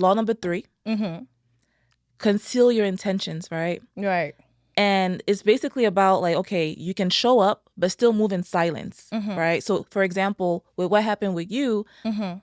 law number 3, conceal your intentions, right? Right. And it's basically about like, okay, you can show up, but still move in silence, right? So for example, with what happened with you,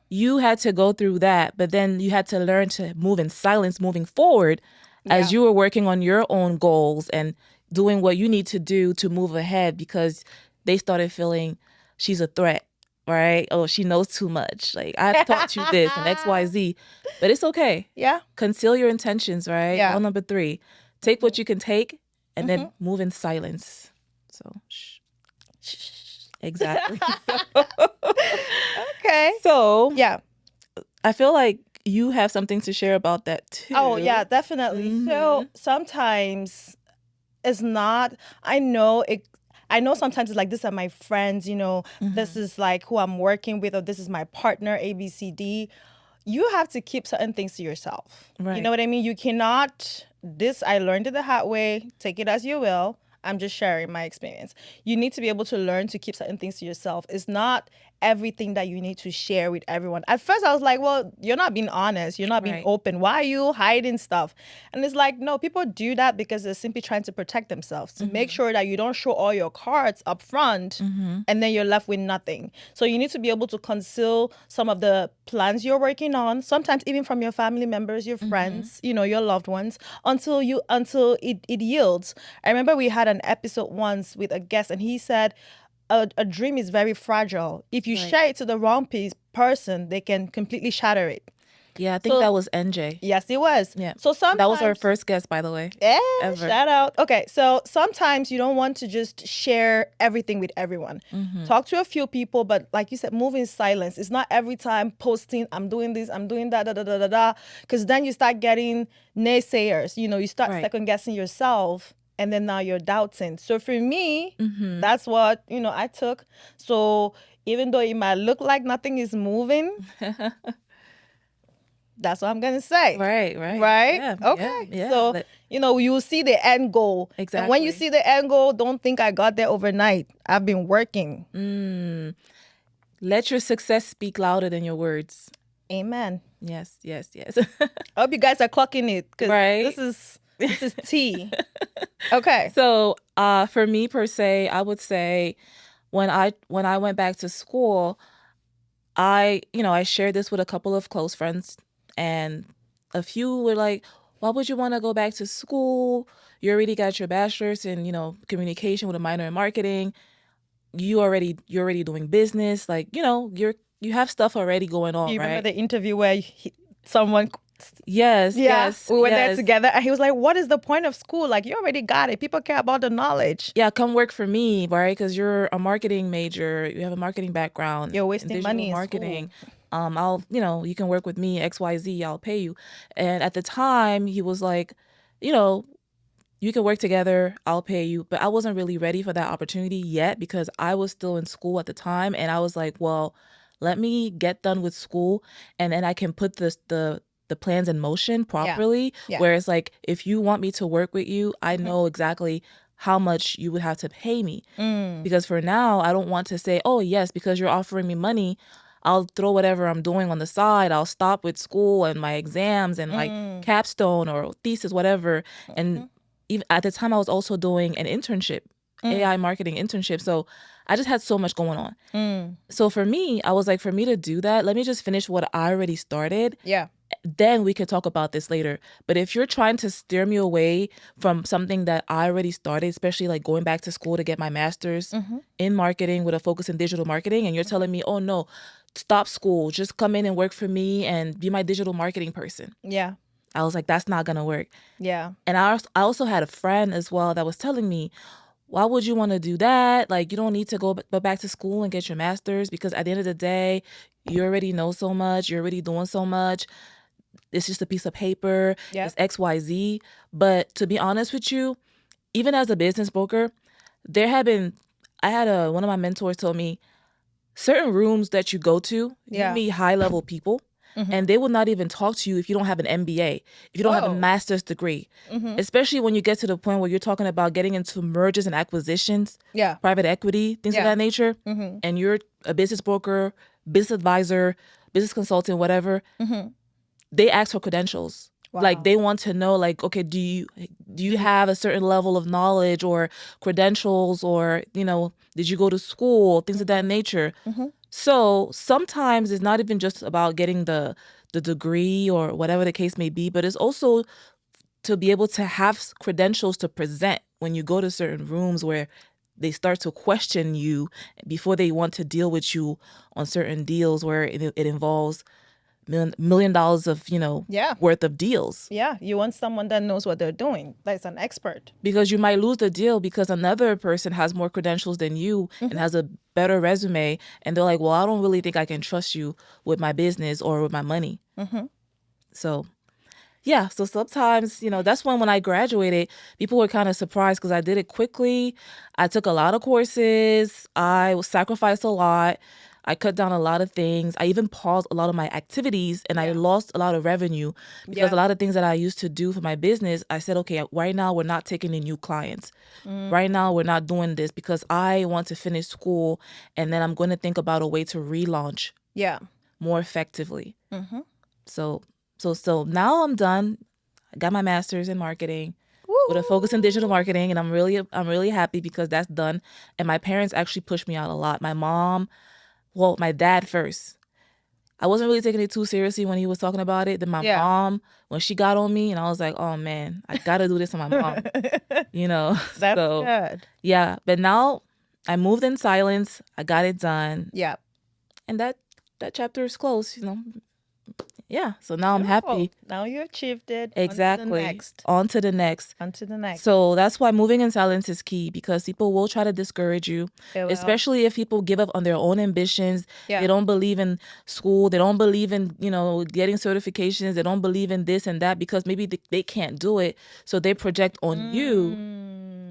you had to go through that, but then you had to learn to move in silence moving forward as you were working on your own goals and doing what you need to do to move ahead because they started feeling she's a threat, right? Oh, she knows too much. Like, I've taught you this and XYZ, but it's okay. Yeah. Conceal your intentions, right? Yeah. Law number 3, take what you can take and then move in silence. So, shh. Exactly. Okay. So, Yeah. I feel like you have something to share about that too. Oh, yeah, definitely. So sometimes it's not, I know sometimes it's like, this are my friends, this is like who I'm working with, or this is my partner, ABCD. You have to keep certain things to yourself. Right. You know what I mean? You cannot, I learned it the hard way, take it as you will. I'm just sharing my experience. You need to be able to learn to keep certain things to yourself. It's not everything that you need to share with everyone. At first, I was like, well, you're not being honest. You're not being open. Why are you hiding stuff? And it's like, no, people do that because they're simply trying to protect themselves, to make sure that you don't show all your cards up front and then you're left with nothing. So you need to be able to conceal some of the plans you're working on, sometimes even from your family members, your friends, your loved ones, until it yields. I remember we had an episode once with a guest and he said, a dream is very fragile. If you share it to the wrong person, they can completely shatter it. Yeah, I think that was NJ. Yes, it was. Yeah. So sometimes that was our first guest, by the way. Yeah, ever. Shout out. Okay, so sometimes you don't want to just share everything with everyone. Talk to a few people, but like you said, move in silence. It's not every time posting, I'm doing this, I'm doing that, because then you start getting naysayers. You start second guessing yourself. And then now you're doubting. So for me, that's what, I took. So even though it might look like nothing is moving, that's what I'm going to say. Right? Yeah, okay. Yeah. So, you'll see the end goal. Exactly. And when you see the end goal, don't think I got there overnight. I've been working. Let your success speak louder than your words. Amen. Yes. I hope you guys are clocking it. Because this is tea. Okay. So for me per se, I would say when I went back to school, I shared this with a couple of close friends, and a few were like, why would you want to go back to school? You already got your bachelor's in, communication with a minor in marketing. You're already doing business. Like, you have stuff already going on, you right? remember the interview where someone... Yes. We were there together and he was like, what is the point of school? Like, you already got it. People care about the knowledge. Yeah, come work for me, right? Because you're a marketing major. You have a marketing background. You're wasting money in marketing. School. You can work with me, XYZ, I'll pay you. And at the time, he was like, you can work together, I'll pay you. But I wasn't really ready for that opportunity yet because I was still in school at the time. And I was like, well, let me get done with school and then I can put the plans in motion properly. Yeah. Whereas like, if you want me to work with you, I know exactly how much you would have to pay me. Because for now, I don't want to say, oh yes, because you're offering me money, I'll throw whatever I'm doing on the side. I'll stop with school and my exams and like capstone or thesis, whatever. And even at the time I was also doing an internship, AI marketing internship. So I just had so much going on. So for me, I was like, for me to do that, let me just finish what I already started. Yeah. Then we could talk about this later. But if you're trying to steer me away from something that I already started, especially like going back to school to get my master's in marketing with a focus in digital marketing, and you're telling me, oh no, stop school, just come in and work for me and be my digital marketing person. Yeah. I was like, that's not going to work. Yeah. And I also had a friend as well that was telling me, why would you want to do that? Like, you don't need to go back to school and get your master's because at the end of the day, you already know so much. You're already doing so much. It's just a piece of paper. It's XYZ. But to be honest with you, even as a business broker, one of my mentors told me, certain rooms that you go to, you meet high-level people, and they will not even talk to you if you don't have an MBA, if you don't have a master's degree, especially when you get to the point where you're talking about getting into mergers and acquisitions, private equity, things of that nature, and you're a business broker, business advisor, business consultant, whatever. they ask for credentials. Like Wow. they want to know, like, okay, do you have a certain level of knowledge or credentials, or did you go to school, things of that nature. So sometimes it's not even just about getting the degree or whatever the case may be, but it's also to be able to have credentials to present when you go to certain rooms where they start to question you before they want to deal with you on certain deals where it involves million dollars of Yeah. worth of deals. Yeah. You want someone that knows what they're doing, that's an expert. Because you might lose the deal because another person has more credentials than you and has a better resume, and they're like, well, I don't really think I can trust you with my business or with my money. So yeah, so sometimes, that's when I graduated, people were kind of surprised because I did it quickly. I took a lot of courses. I sacrificed a lot. I cut down a lot of things. I even paused a lot of my activities, and I lost a lot of revenue because a lot of things that I used to do for my business, I said, okay, right now we're not taking in new clients. Right now we're not doing this because I want to finish school, and then I'm going to think about a way to relaunch more effectively. So now I'm done. I got my master's in marketing with a focus in digital marketing, and I'm really happy because that's done. And my parents actually pushed me out a lot. My dad first. I wasn't really taking it too seriously when he was talking about it. Then my mom, when she got on me, and I was like, oh man, I gotta do this to my mom. That's So good. yeah. But now I moved in silence. I got it done. Yeah. And that chapter is closed, Yeah. So now I'm Beautiful. happy. Now you achieved it. Exactly. On to the next. On to the next. So that's why moving in silence is key, because people will try to discourage you, especially if people give up on their own ambitions. They don't believe in school. They don't believe in, getting certifications. They don't believe in this and that because maybe they can't do it. So they project on you.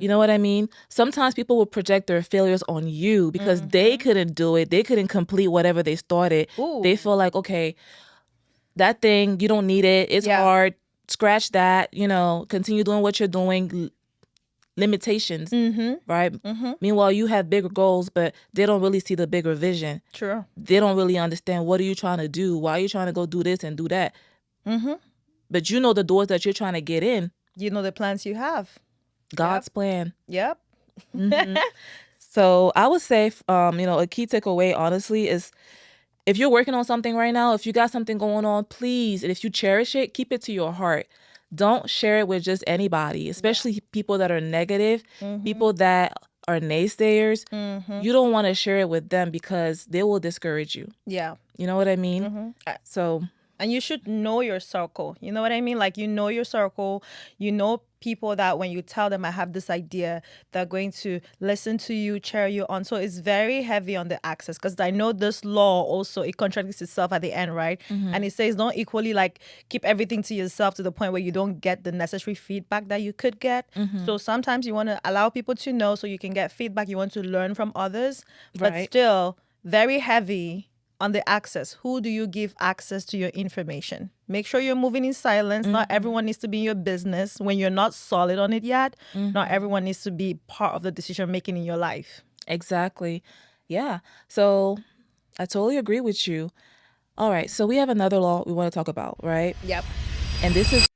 You know what I mean? Sometimes people will project their failures on you because they couldn't do it. They couldn't complete whatever they started. They feel like, okay, that thing, you don't need it. It's hard. Scratch that, continue doing what you're doing. Limitations, right? Meanwhile, you have bigger goals, but they don't really see the bigger vision. True. They don't really understand, what are you trying to do? Why are you trying to go do this and do that? But you know the doors that you're trying to get in. You know the plans you have. God's plan. Yep. So I would say, a key takeaway, honestly, is if you're working on something right now, if you got something going on, please, and if you cherish it, keep it to your heart. Don't share it with just anybody, especially people that are negative, people that are naysayers. You don't want to share it with them because they will discourage you. Yeah. You know what I mean? So... And you should know your circle. You know what I mean? Like, your circle, people that when you tell them I have this idea, they're going to listen to you, cheer you on. So it's very heavy on the access, because I know this law also, it contradicts itself at the end, right? And it says don't equally keep everything to yourself to the point where you don't get the necessary feedback that you could get. So sometimes you want to allow people to know so you can get feedback. You want to learn from others, but still very heavy on the access. Who do you give access to your information? Make sure you're moving in silence. Not everyone needs to be in your business when you're not solid on it yet. Not everyone needs to be part of the decision making in your life. Exactly. Yeah. So I totally agree with you. All right. So we have another law we want to talk about, right? Yep. And this is